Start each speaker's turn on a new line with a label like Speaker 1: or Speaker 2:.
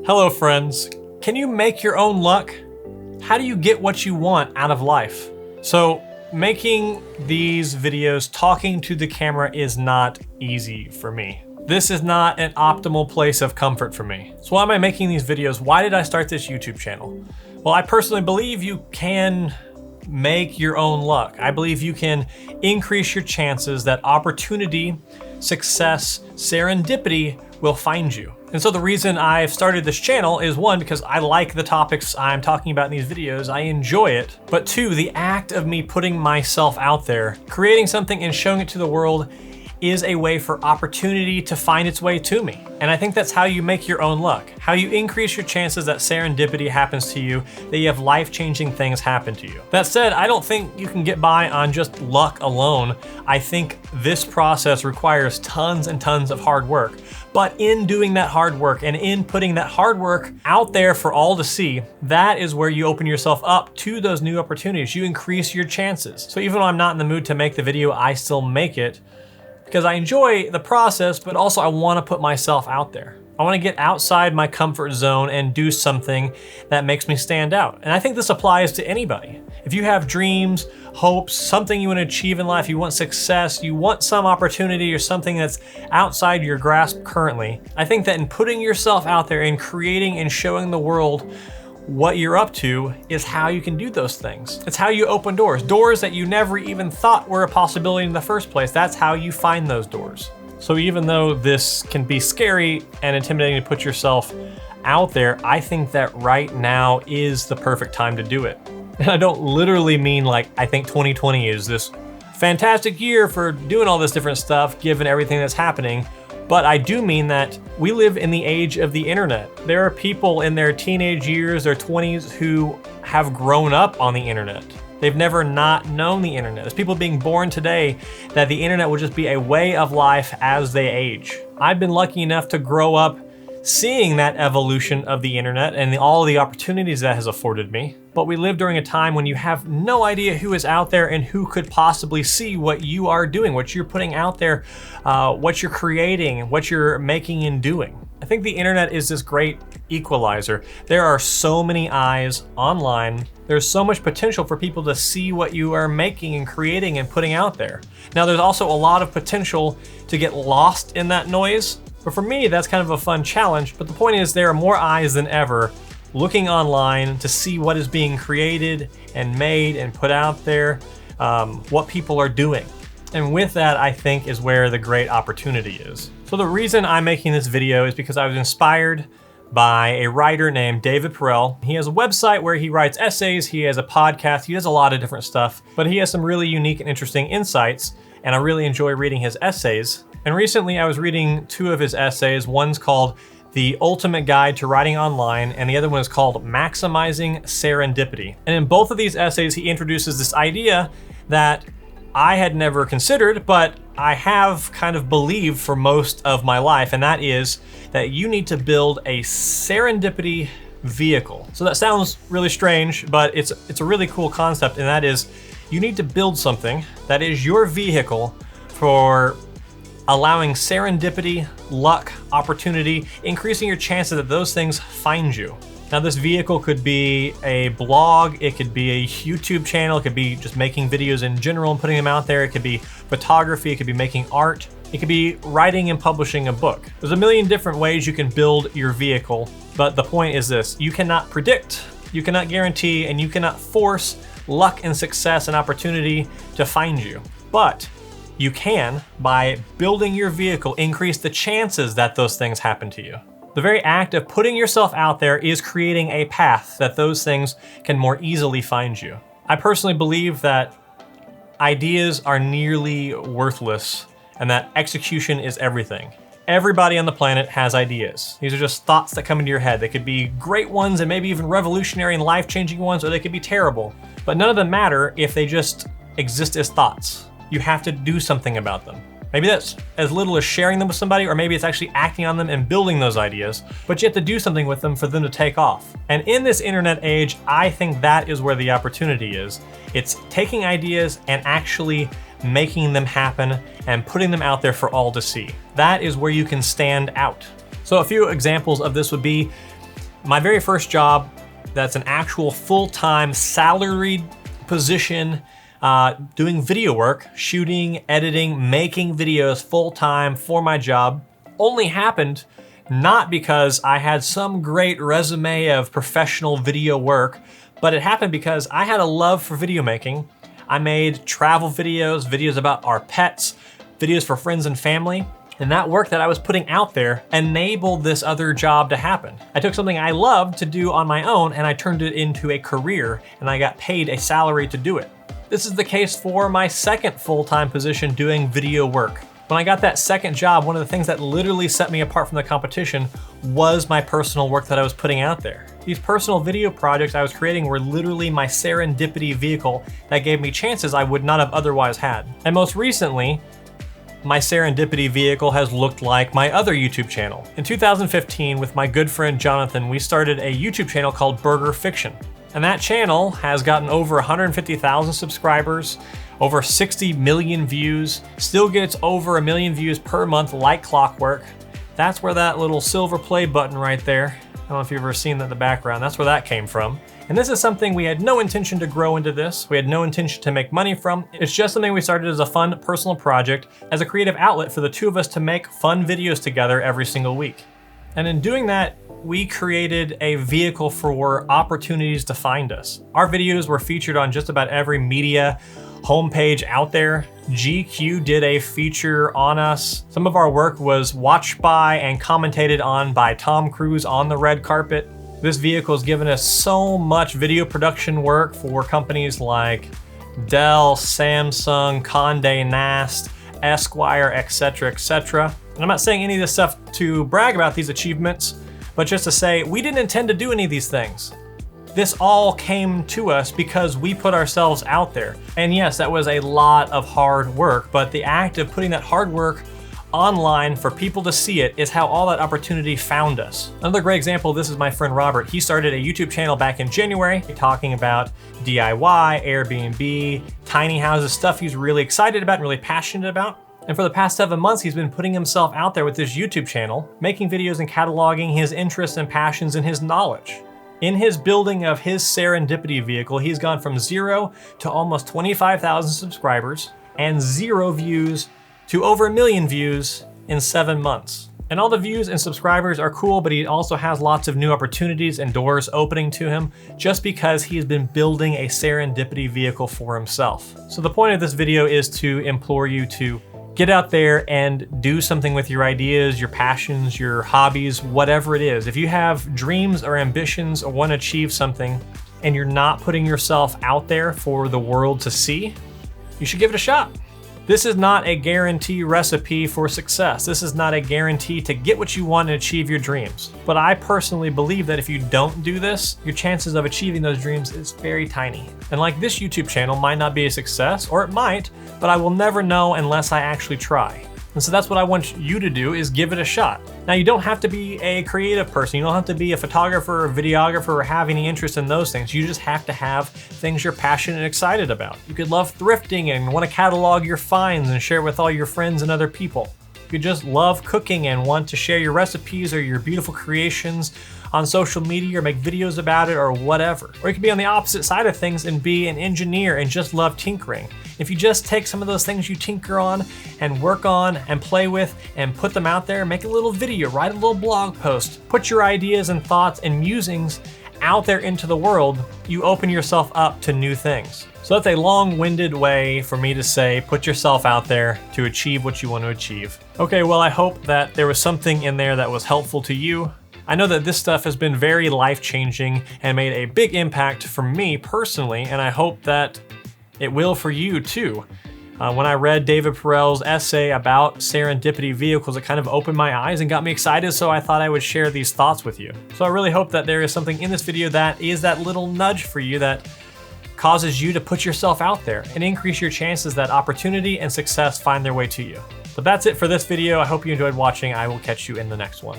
Speaker 1: Hello friends. Can you make your own luck? How do you get what you want out of life? So making these videos, talking to the camera is not easy for me. This is not an optimal place of comfort for me. So why am I making these videos? Why did I start this YouTube channel? Well, I personally believe you can make your own luck. I believe you can increase your chances that opportunity, success, serendipity will find you. And so the reason I've started this channel is one, because I like the topics I'm talking about in these videos, I enjoy it. But two, the act of me putting myself out there, creating something and showing it to the world is a way for opportunity to find its way to me. And I think that's how you make your own luck, how you increase your chances that serendipity happens to you, that you have life-changing things happen to you. That said, I don't think you can get by on just luck alone. I think this process requires tons and tons of hard work. But in doing that hard work and in putting that hard work out there for all to see, that is where you open yourself up to those new opportunities. You increase your chances. So even though I'm not in the mood to make the video, I still make it because I enjoy the process, but also I want to put myself out there. I want to get outside my comfort zone and do something that makes me stand out. And I think this applies to anybody. If you have dreams, hopes, something you want to achieve in life, you want success, you want some opportunity or something that's outside your grasp currently, I think that in putting yourself out there and creating and showing the world what you're up to is how you can do those things. It's how you open doors that you never even thought were a possibility in the first place. That's how you find those doors. So even though this can be scary and intimidating to put yourself out there, I think that right now is the perfect time to do it. And I don't literally mean like, I think 2020 is this fantastic year for doing all this different stuff, given everything that's happening. But I do mean that we live in the age of the internet. There are people in their teenage years, their 20s, who have grown up on the internet. They've never not known the internet. There's people being born today that the internet will just be a way of life as they age. I've been lucky enough to grow up seeing that evolution of the internet and all the opportunities that has afforded me. But we live during a time when you have no idea who is out there and who could possibly see what you are doing, what you're putting out there, what you're creating, what you're making and doing. I think the internet is this great equalizer. There are so many eyes online. There's so much potential for people to see what you are making and creating and putting out there. Now, there's also a lot of potential to get lost in that noise. But for me, that's kind of a fun challenge. But the point is, there are more eyes than ever looking online to see what is being created and made and put out there, what people are doing. And with that, I think, is where the great opportunity is. So the reason I'm making this video is because I was inspired by a writer named David Perell. He has a website where he writes essays, he has a podcast, he does a lot of different stuff, but he has some really unique and interesting insights, and I really enjoy reading his essays. And recently I was reading two of his essays. One's called The Ultimate Guide to Writing Online, and the other one is called Maximizing Serendipity. And in both of these essays, he introduces this idea that I had never considered, but I have kind of believed for most of my life, and that is that you need to build a serendipity vehicle. So that sounds really strange, but it's a really cool concept, and that is you need to build something that is your vehicle for allowing serendipity, luck, opportunity, increasing your chances that those things find you. Now, this vehicle could be a blog, it could be a YouTube channel, it could be just making videos in general and putting them out there, it could be photography, it could be making art, it could be writing and publishing a book. There's a million different ways you can build your vehicle, but the point is this: you cannot predict, you cannot guarantee, and you cannot force luck and success and opportunity to find you. But you can, by building your vehicle, increase the chances that those things happen to you. The very act of putting yourself out there is creating a path that those things can more easily find you. I personally believe that ideas are nearly worthless and that execution is everything. Everybody on the planet has ideas. These are just thoughts that come into your head. They could be great ones and maybe even revolutionary and life-changing ones, or they could be terrible. But none of them matter if they just exist as thoughts. You have to do something about them. Maybe that's as little as sharing them with somebody, or maybe it's actually acting on them and building those ideas, but you have to do something with them for them to take off. And in this internet age, I think that is where the opportunity is. It's taking ideas and actually making them happen and putting them out there for all to see. That is where you can stand out. So a few examples of this would be My very first job, that's an actual full-time salaried position, doing video work, shooting, editing, making videos full-time for my job, only happened not because I had some great resume of professional video work, but it happened because I had a love for video making. I made travel videos, videos about our pets, videos for friends and family, and that work that I was putting out there enabled this other job to happen. I took something I loved to do on my own and I turned it into a career, and I got paid a salary to do it. This is the case for my second full-time position doing video work. When I got that second job, one of the things that literally set me apart from the competition was my personal work that I was putting out there. These personal video projects I was creating were literally my serendipity vehicle that gave me chances I would not have otherwise had. And most recently, my serendipity vehicle has looked like my other YouTube channel. In 2015, with my good friend Jonathan, we started a YouTube channel called Burger Fiction. And that channel has gotten over 150,000 subscribers, over 60 million views, still gets over 1 million views per month like clockwork. That's where that little silver play button right there, I don't know if you've ever seen that in the background, that's where that came from. And this is something we had no intention to grow into this. We had no intention to make money from. It's just something we started as a fun personal project, as a creative outlet for the two of us to make fun videos together every single week. And in doing that, we created a vehicle for opportunities to find us. Our videos were featured on just about every media homepage out there. GQ did a feature on us. Some of our work was watched by and commentated on by Tom Cruise on the red carpet. This vehicle has given us so much video production work for companies like Dell, Samsung, Condé Nast, Esquire, etc., etc. And I'm not saying any of this stuff to brag about these achievements, but just to say, we didn't intend to do any of these things. This all came to us because we put ourselves out there. And yes, that was a lot of hard work, but the act of putting that hard work online for people to see it is how all that opportunity found us. Another great example of this is my friend Robert. He started a YouTube channel back in January talking about DIY, Airbnb, tiny houses, stuff he's really excited about and really passionate about. And for the past 7 months, he's been putting himself out there with this YouTube channel, making videos and cataloging his interests and passions and his knowledge. In his building of his serendipity vehicle, he's gone from 0 to almost 25,000 subscribers and 0 views to over 1 million views in 7 months. And all the views and subscribers are cool, but he also has lots of new opportunities and doors opening to him just because he's been building a serendipity vehicle for himself. So the point of this video is to implore you to get out there and do something with your ideas, your passions, your hobbies, whatever it is. If you have dreams or ambitions or want to achieve something and you're not putting yourself out there for the world to see, you should give it a shot. This is not a guarantee recipe for success. This is not a guarantee to get what you want and achieve your dreams. But I personally believe that if you don't do this, your chances of achieving those dreams is very tiny. And like this YouTube channel might not be a success, or it might, but I will never know unless I actually try. And so that's what I want you to do, is give it a shot. Now, you don't have to be a creative person. You don't have to be a photographer or videographer or have any interest in those things. You just have to have things you're passionate and excited about. You could love thrifting and want to catalog your finds and share it with all your friends and other people. You could just love cooking and want to share your recipes or your beautiful creations on social media or make videos about it or whatever. Or you could be on the opposite side of things and be an engineer and just love tinkering. If you just take some of those things you tinker on and work on and play with and put them out there, make a little video, write a little blog post, put your ideas and thoughts and musings out there into the world, you open yourself up to new things. So that's a long-winded way for me to say, put yourself out there to achieve what you want to achieve. Okay, well, I hope that there was something in there that was helpful to you. I know that this stuff has been very life-changing and made a big impact for me personally, and I hope that it will for you too. When I read David Perell's essay about serendipity vehicles, it kind of opened my eyes and got me excited, so I thought I would share these thoughts with you. So I really hope that there is something in this video that is that little nudge for you that causes you to put yourself out there and increase your chances that opportunity and success find their way to you. But that's it for this video. I hope you enjoyed watching. I will catch you in the next one.